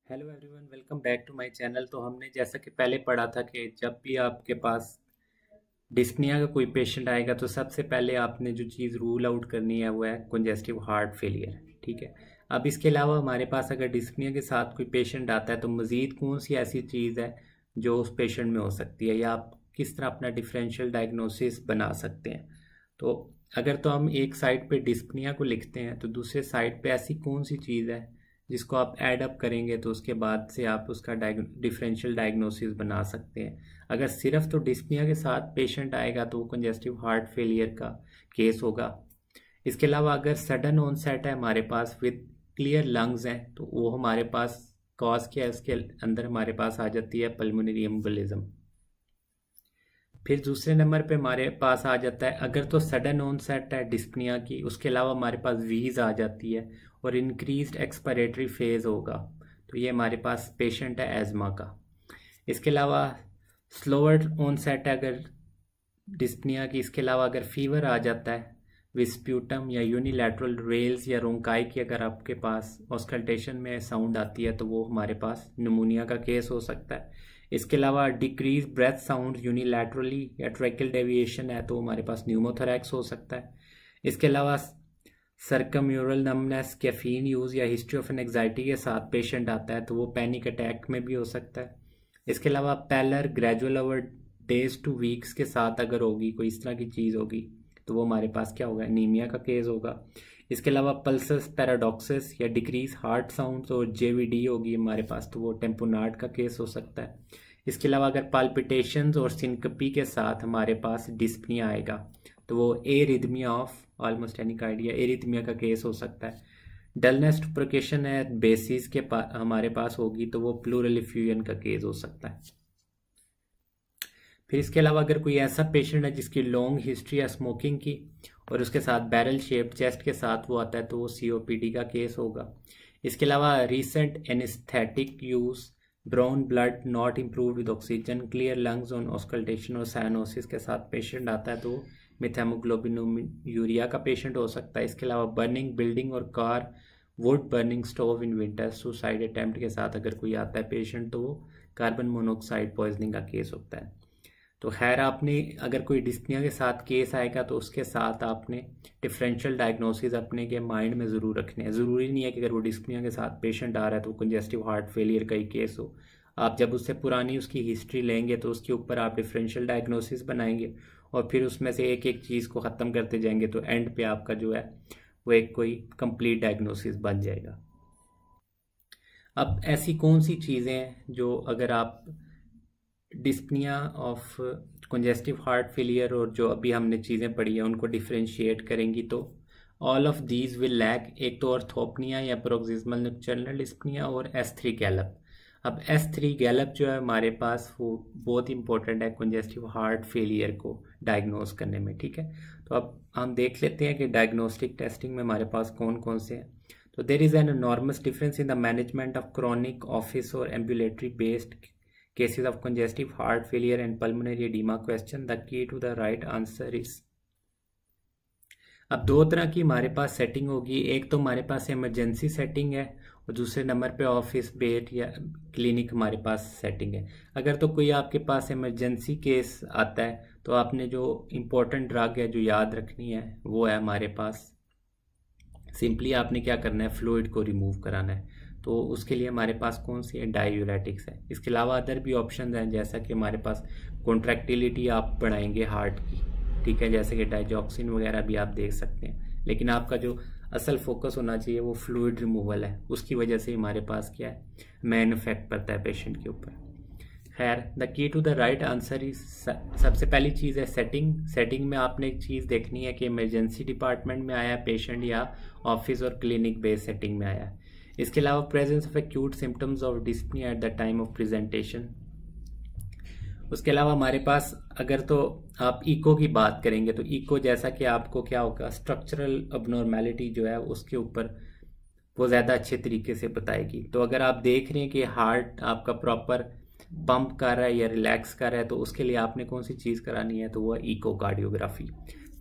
Hello everyone, welcome back to my channel. तो हमने जैसा कि पहले पढ़ा था कि जब भी आपके पास डिस्पनिया का कोई पेशेंट आएगा तो सबसे पहले आपने जो चीज़ रूल आउट करनी है वो है कंजेस्टिव हार्ट फेलियर। ठीक है। अब इसके अलावा हमारे पास अगर डिस्पनिया के साथ कोई पेशेंट आता है तो मज़ीद कौन सी ऐसी चीज़ है जो उस पेशेंट में हो सकती है, या आप किस तरह अपना डिफरेंशियल डायग्नोसिस बना सकते हैं। तो अगर तो हम एक साइड पे डिस्पनिया को लिखते हैं तो दूसरे साइड पे ऐसी कौन सी चीज़ है जिसको आप ऐड अप करेंगे तो उसके बाद से आप उसका डिफरेंशियल डायग्नोसिस बना सकते हैं। अगर सिर्फ तो डिस्पनिया के साथ पेशेंट आएगा तो वो कंजेस्टिव हार्ट फेलियर का केस होगा। इसके अलावा अगर सडन ऑनसेट है हमारे पास विद क्लियर लंग्स हैं तो वो हमारे पास कॉज क्या है, उसके अंदर हमारे पास आ जाती है पल्मोनरी एम्बोलिज्म। फिर दूसरे नंबर पे हमारे पास आ जाता है अगर तो सडन ऑनसेट है डिस्पनिया की, उसके अलावा हमारे पास वीज आ जाती है और इंक्रीज्ड एक्सपायरेटरी फेज होगा, तो ये हमारे पास पेशेंट है एजमा का। इसके अलावा स्लोअर ऑनसेट है अगर डिस्पनिया की, इसके अलावा अगर फीवर आ जाता है विस्प्यूटम या यूनिलैटरल रेल्स या रोंकाई की अगर आपके पास ऑस्कल्टेशन में साउंड आती है तो वो हमारे पास निमोनिया का केस हो सकता है। इसके अलावा डिक्रीज ब्रेथ साउंड यूनिलैटरली या ट्रैकियल डेविएशन है तो हमारे पास न्यूमोथोरैक्स हो सकता है। इसके अलावा सर्कम्यूरल नमनेस, कैफीन यूज़ या हिस्ट्री ऑफ एंजाइटी के साथ पेशेंट आता है तो वो पैनिक अटैक में भी हो सकता है। इसके अलावा pallor gradual over days to weeks के साथ अगर होगी, कोई इस तरह की चीज़ होगी तो वो हमारे पास क्या होगा, एनीमिया का केस होगा। इसके अलावा पल्सस पैराडॉक्सिस या डिक्रीज हार्ट साउंड्स और जेवीडी होगी हमारे पास तो वो टेम्पोनार्ड का केस हो सकता है। इसके अलावा अगर पाल्पिटेशंस और सिनकपी के साथ हमारे पास डिस्पनिया आएगा तो वो एरिथमिया ऑफ ऑलमोस्ट एनिकार्डिया एरिथमिया का केस हो सकता है। डलनेस टुप्रिकेशन है बेसिस के हमारे पास होगी तो वो प्लूरल इफ्यूजन का केस हो सकता है। फिर इसके अलावा अगर कोई ऐसा पेशेंट है जिसकी लॉन्ग हिस्ट्री है स्मोकिंग की और उसके साथ बैरल शेप चेस्ट के साथ वो आता है तो वो सीओपीडी का केस होगा। इसके अलावा recent anaesthetic use, brown blood not improve with oxygen, clear lungs on auscultation और साइनोसिस के साथ पेशेंट आता है तो मिथेमोग्लोबिनूरिया का पेशेंट हो सकता है। इसके अलावा बर्निंग बिल्डिंग और car, would burning stove in winter, suicide attempt के साथ अगर कोई आता है पेशेंट तो वो कार्बन मोनोऑक्साइड पॉइजनिंग का केस होता है। तो खैर आपने अगर कोई डिस्पनिया के साथ केस आएगा तो उसके साथ आपने डिफरेंशियल डायग्नोसिस अपने के माइंड में ज़रूर रखने हैं। ज़रूरी नहीं है कि अगर वो डिस्पनिया के साथ पेशेंट आ रहा है तो कंजेस्टिव हार्ट फेलियर का ही केस हो। आप जब उससे पुरानी उसकी हिस्ट्री लेंगे तो उसके ऊपर आप डिफरेंशियल डायग्नोसिस बनाएंगे और फिर उसमें से एक एक चीज़ को ख़त्म करते जाएंगे तो एंड पे आपका जो है वो एक कोई कंप्लीट डायग्नोसिस बन जाएगा। अब ऐसी कौन सी चीज़ें हैं जो अगर आप dyspnoea of congestive heart failure और जो अभी हमने चीज़ें पढ़ी है उनको डिफरेंशिएट करेंगी तो all of these will lack, एक तो ऑर्थोपनिया या प्रोक्सिमल नोक्टर्नल डिस्पनिया और S3 गैलप। अब S3 गैलप जो है हमारे पास वो बहुत इंपॉर्टेंट है कंजेस्टिव हार्ट फेलियर को डायग्नोस करने में। ठीक है, तो अब हम देख लेते हैं कि डायग्नोस्टिक टेस्टिंग में हमारे पास कौन कौन से हैं। तो there is an enormous difference in the management of chronic office or ambulatory based cases of congestive heart failure and pulmonary edema question. The key to the right answer is, अब दो तरह की हमारे पास सेटिंग होगी। एक तो हमारे पास emergency setting है और दूसरे नंबर पे ऑफिस बेड या क्लिनिक हमारे पास सेटिंग है। अगर तो कोई आपके पास इमरजेंसी केस आता है तो आपने जो इम्पोर्टेंट ड्रग है जो याद रखनी है वो है हमारे पास, सिंपली आपने क्या करना है, फ्लूइड को रिमूव कराना है। तो उसके लिए हमारे पास कौन सी है, डायूरेटिक्स है। इसके अलावा अदर भी ऑप्शन हैं जैसा कि हमारे पास कॉन्ट्रैक्टिलिटी आप बढ़ाएंगे हार्ट की, ठीक है, जैसे कि डाइजॉक्सिन वगैरह भी आप देख सकते हैं। लेकिन आपका जो असल फोकस होना चाहिए वो फ्लूइड रिमूवल है, उसकी वजह से हमारे पास क्या है, मेन इफेक्ट पड़ता है पेशेंट के ऊपर। खैर the key to the right answer is, सबसे पहली चीज़ है सेटिंग। सेटिंग में आपने एक चीज़ देखनी है कि इमरजेंसी डिपार्टमेंट में आया पेशेंट या ऑफिस और क्लिनिक बेस्ड सेटिंग में आया। इसके अलावा presence of acute symptoms of dyspnoea at the time of presentation. उसके अलावा हमारे पास अगर तो आप इको की बात करेंगे तो इको जैसा कि आपको क्या होगा, स्ट्रक्चरल अबनॉर्मेलिटी जो है उसके ऊपर वो ज़्यादा अच्छे तरीके से बताएगी। तो अगर आप देख रहे हैं कि हार्ट आपका प्रॉपर पंप कर रहा है या रिलैक्स कर रहा है तो उसके लिए आपने कौन सी चीज़ करानी है, तो वो इकोकार्डियोग्राफी।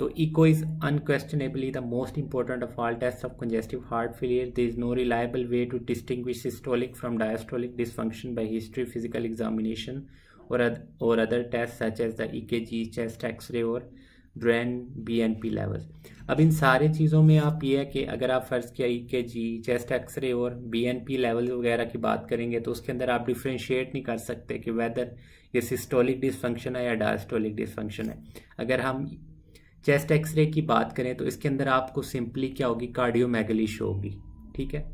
तो echo is unquestionably the most important of all test of congestive heart failure. There is no reliable way to distinguish systolic from diastolic dysfunction by history, physical examination और other test such as the EKG, chest X-ray और brain BNP levels. अब इन सारी चीज़ों में आप ये है कि अगर आप फ़र्ज़ किया ईकेजी, चेस्ट एक्सरे और बीएनपी लेवल वगैरह की बात करेंगे तो उसके अंदर आप डिफ्रेंशिएट नहीं कर सकते कि वेदर ये सिस्टोलिक डिसफंक्शन है या डायस्टोलिक डिसफंक्शन है. अगर हम चेस्ट एक्सरे की बात करें तो इसके अंदर आपको सिंपली क्या होगी, कार्डियोमेगली शो होगी. ठीक है,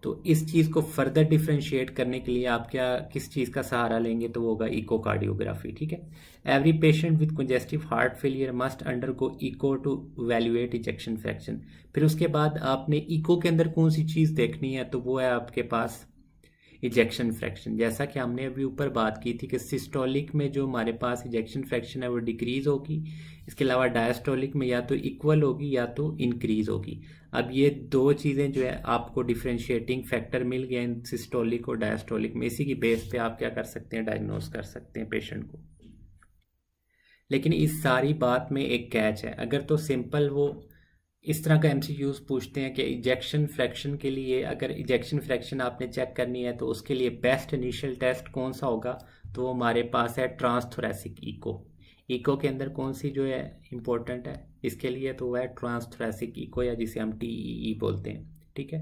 तो इस चीज़ को फर्दर डिफ्रेंशिएट करने के लिए आप क्या किस चीज़ का सहारा लेंगे, तो वो होगा इकोकार्डियोग्राफी. ठीक है, every patient with congestive heart failure must undergo echo to evaluate ejection fraction. फिर उसके बाद आपने इको के अंदर कौन सी चीज़ देखनी है, तो वो है आपके पास इजेक्शन फ्रैक्शन. जैसा कि हमने अभी ऊपर बात की थी कि सिस्टोलिक में जो हमारे पास इजेक्शन फ्रैक्शन है वो डिक्रीज होगी, इसके अलावा डायस्टोलिक में या तो इक्वल होगी या तो इंक्रीज होगी. अब ये दो चीज़ें जो है आपको डिफ्रेंशिएटिंग फैक्टर मिल गया इन सिस्टोलिक और डायस्टोलिक में. इसी की बेस पे आप क्या कर सकते हैं, डायग्नोस कर सकते हैं पेशेंट को. लेकिन इस सारी बात में एक कैच है. अगर तो सिंपल वो इस तरह का एमसीक्यूज पूछते हैं कि इजेक्शन फ्रैक्शन के लिए, अगर इजेक्शन फ्रैक्शन आपने चेक करनी है तो उसके लिए बेस्ट इनिशियल टेस्ट कौन सा होगा, तो वो हमारे पास है ट्रांसथोरेसिक इको. इको के अंदर कौन सी जो है इंपॉर्टेंट है इसके लिए, तो वह है ट्रांसथोरेसिक इको या जिसे हम टीईई बोलते हैं. ठीक है,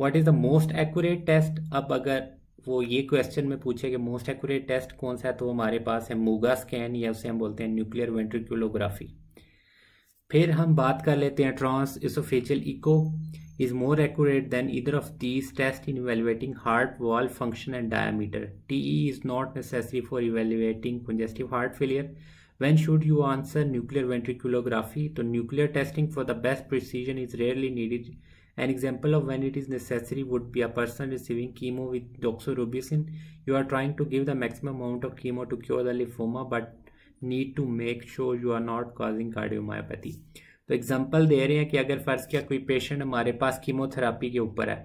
what is the most accurate test. अब अगर वो ये क्वेश्चन में पूछे कि मोस्ट एक्यूरेट टेस्ट कौन सा है, तो हमारे पास है मूगा स्कैन या उसे हम बोलते हैं न्यूक्लियर वेंट्रिकुलोग्राफी. फिर हम बात कर लेते हैं trans oesophageal echo is more accurate than either of these tests in evaluating heart wall function and diameter. TE is not necessary for evaluating congestive heart failure. When should you answer nuclear ventriculography? So nuclear testing for the best precision is rarely needed. An example of when it is necessary would be a person receiving chemo with doxorubicin. You are trying to give the maximum amount of chemo to cure the lymphoma but need to make sure you are not causing cardiomyopathy. तो example दे रहे हैं कि अगर फ़र्ज़ किया कोई patient हमारे पास chemotherapy के ऊपर है,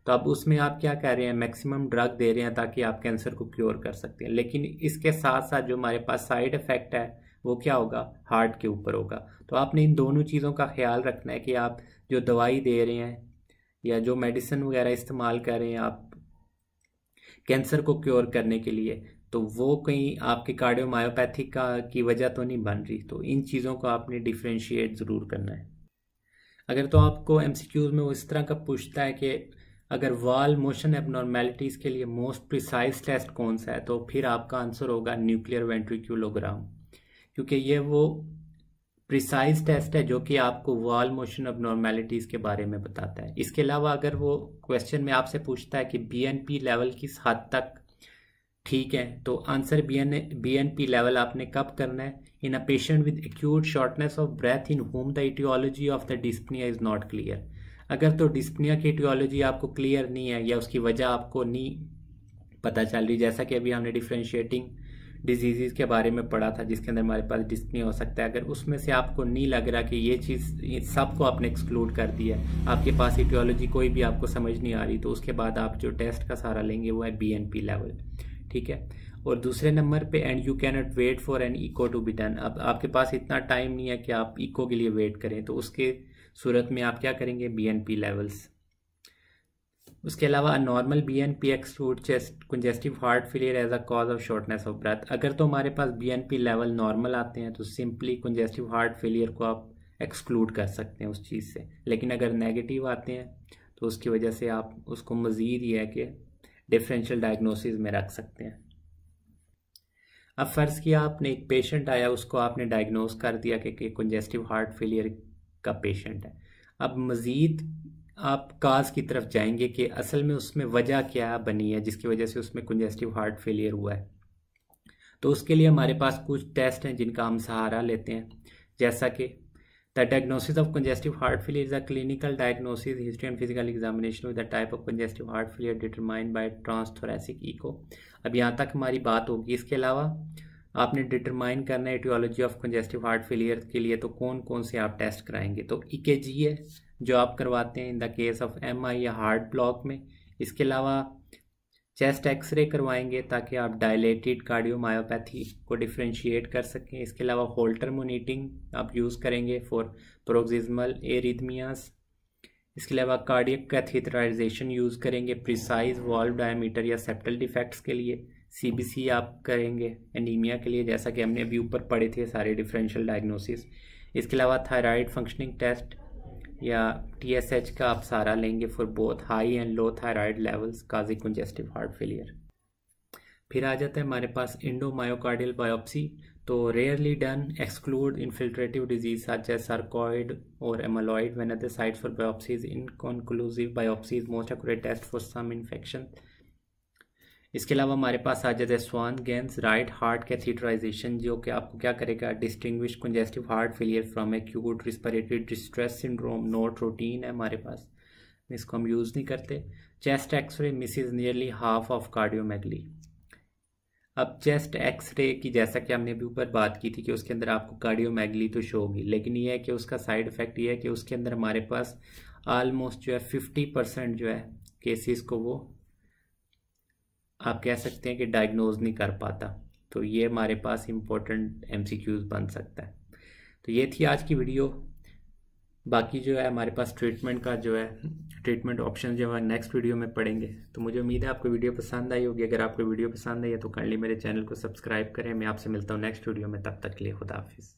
तो अब उसमें आप क्या कर रहे हैं, मैक्सिमम ड्रग दे रहे हैं ताकि आप कैंसर को क्योर कर सकते हैं. लेकिन इसके साथ साथ जो हमारे पास साइड इफ़ेक्ट है वो क्या होगा, हार्ट के ऊपर होगा. तो आपने इन दोनों चीज़ों का ख्याल रखना है कि आप जो दवाई दे रहे हैं या जो मेडिसिन वगैरह इस्तेमाल कर रहे हैं आप कैंसर को क्योर करने के लिए, तो वो कहीं आपके कार्डियोमायोपैथी की वजह तो नहीं बन रही. तो इन चीज़ों को आपने डिफ्रेंशिएट ज़रूर करना है. अगर तो आपको एमसीक्यूज में वो इस तरह का पूछता है कि अगर वाल मोशन एबनॉर्मेलिटीज़ के लिए मोस्ट प्रिसाइज टेस्ट कौन सा है, तो फिर आपका आंसर होगा न्यूक्लियर वेंट्रिक्यूलोग्राम, क्योंकि ये वो प्रिसाइज टेस्ट है जो कि आपको वाल मोशन एबनॉर्मेलिटीज़ के बारे में बताता है. इसके अलावा अगर वो क्वेश्चन में आपसे पूछता है कि बीएनपी लेवल किस हद तक ठीक है, तो आंसर बीएनपी लेवल आपने कब करना है, in a patient with acute shortness of breath in whom the aetiology of the dyspnoea is not clear. अगर तो डिस्पनिया की इटियोलॉजी आपको क्लियर नहीं है या उसकी वजह आपको नहीं पता चल रही, जैसा कि अभी हमने डिफ्रेंशिएटिंग डिजीज़ के बारे में पढ़ा था जिसके अंदर हमारे पास डिस्पनिया हो सकता है, अगर उसमें से आपको नहीं लग रहा कि ये चीज़ सबको आपने एक्सक्लूड कर दिया है, आपके पास इटियोलॉजी कोई भी आपको समझ नहीं आ रही, तो उसके बाद आप जो टेस्ट का सहारा लेंगे वो है बीएनपी लेवल. ठीक है, और दूसरे नंबर पे and you can not wait for an echo to be done. अब आपके पास इतना टाइम नहीं है कि आप इको के लिए वेट करें, तो उसके सूरत में आप क्या करेंगे, बीएनपी लेवल्स. उसके अलावा normal BNP exclude chest congestive heart failure as a cause of shortness of breath. अगर तो हमारे पास बीएनपी लेवल नॉर्मल आते हैं तो सिंपली कंजेस्टिव हार्ट फेलियर को आप एक्सक्लूड कर सकते हैं उस चीज़ से. लेकिन अगर नेगेटिव आते हैं तो उसकी वजह से आप उसको मज़ीद ये है कि डिफरेंशियल डायग्नोसिस में रख सकते हैं. अब फ़र्ज़ किया आपने एक पेशेंट आया, उसको आपने डायग्नोस कर दिया कि कंजेस्टिव हार्ट फेलियर का पेशेंट है. अब मज़ीद आप काज की तरफ जाएंगे कि असल में उसमें वजह क्या बनी है जिसकी वजह से उसमें कंजेस्टिव हार्ट फेलियर हुआ है. तो उसके लिए हमारे पास कुछ टेस्ट हैं जिनका हम सहारा लेते हैं, जैसा कि The diagnosis of congestive heart failure is a clinical diagnosis, history and physical examination with the type of congestive heart failure determined by transthoracic echo. अब यहाँ तक हमारी बात होगी. इसके अलावा आपने डिटरमाइन करना है aetiology of congestive heart failure के लिए, तो कौन कौन से आप टेस्ट कराएंगे. तो ईकेजी है जो आप करवाते हैं in the case of MI या हार्ट ब्लॉक में. इसके अलावा चेस्ट एक्सरे करवाएंगे ताकि आप डायलेटेड कार्डियोमायोपैथी को डिफ्रेंशिएट कर सकें। इसके अलावा होल्टर मॉनिटरिंग आप यूज़ करेंगे फॉर प्रोक्सिस्मल एरिथमियास। इसके अलावा कार्डियक कैथेटराइजेशन यूज़ करेंगे प्रिसाइज वॉल्व डायमीटर या सेप्टल डिफेक्ट्स के लिए। सीबीसी आप करेंगे एनीमिया के लिए, जैसा कि हमने अभी ऊपर पढ़े थे सारे डिफरेंशियल डायग्नोसिस। इसके अलावा थायराइड फंक्शनिंग टेस्ट या TSH का आप सहारा लेंगे for both high and low thyroid levels causing congestive heart failure. फिर आ जाता है हमारे पास इंडोमायोकार्डियल बायोप्सी। तो rarely done, exclude infiltrative disease such as sarcoid और amyloid when other sites for biopsies inconclusive biopsies most accurate test for some infection. इसके अलावा हमारे पास आ जाता है Swan Ganz right heart catheterisation, जो कि आपको क्या करेगा, distinguish congestive heart failure from acute respiratory distress syndrome. Not routine है हमारे पास, इसको हम यूज़ नहीं करते। Chest X-ray misses nearly half of cardiomegaly. अब चेस्ट एक्सरे की जैसा कि हमने अभी ऊपर बात की थी कि उसके अंदर आपको कार्डियोमेगली तो शो होगी, लेकिन ये है कि उसका साइड इफेक्ट ये है कि उसके अंदर हमारे पास ऑलमोस्ट जो है 50% जो है केसेस को वो आप कह सकते हैं कि डायग्नोज नहीं कर पाता। तो ये हमारे पास इम्पोर्टेंट MCQs बन सकता है। तो ये थी आज की वीडियो। बाकी जो है हमारे पास ट्रीटमेंट का जो है ट्रीटमेंट ऑप्शन जो है नेक्स्ट वीडियो में पढ़ेंगे। तो मुझे उम्मीद है आपको वीडियो पसंद आई होगी। अगर आपको वीडियो पसंद आई है तो काइंडली मेरे चैनल को सब्सक्राइब करें। मैं आपसे मिलता हूँ नेक्स्ट वीडियो में, तब तक के लिए खुदा हाफिज़।